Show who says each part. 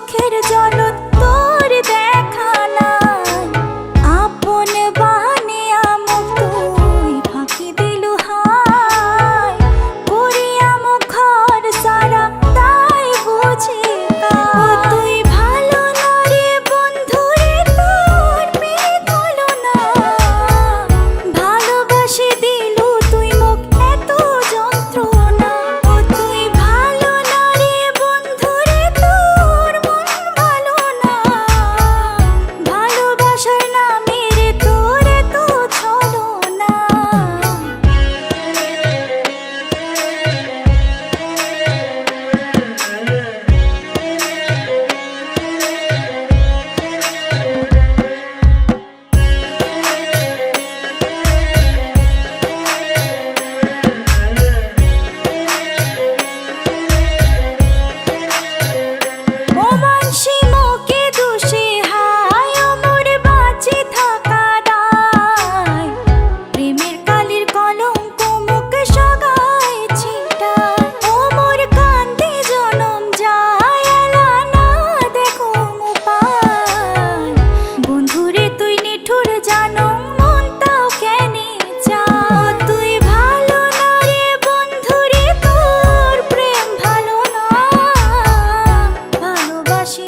Speaker 1: চোখের জলত তোর দেখা নাই। আপন বানিয়া মুখ তুই ফাঁকি দিলু হায়, করিয়া মুখর সারা তাই বুঝি তুই ভালো না রে বন্ধু রে, তোর পেট হলো না। ভালোবাসি দিলু তুই মুখ এত যন্ত্রণা, তুই ভালো না রে বন্ধু রে, তোর মন ভালো না। ভালোবাসার নামে রে তোর এত ছলনা। ও মানসি মোকে দোষে হায়, মোর বাঁচে থাকা দায়। প্রেমের কালির কলঙ্ক মুখ সগায় ছিটায়, ও মোর কান্দি জনম যায় এলা না দেখো উপায়। বন্ধুরে তুই নিঠুর জানম মন তাও কেনে চায়, তুই ভালো না রে বন্ধু রে, তোর প্রেম ভালো না। ভালোবাসি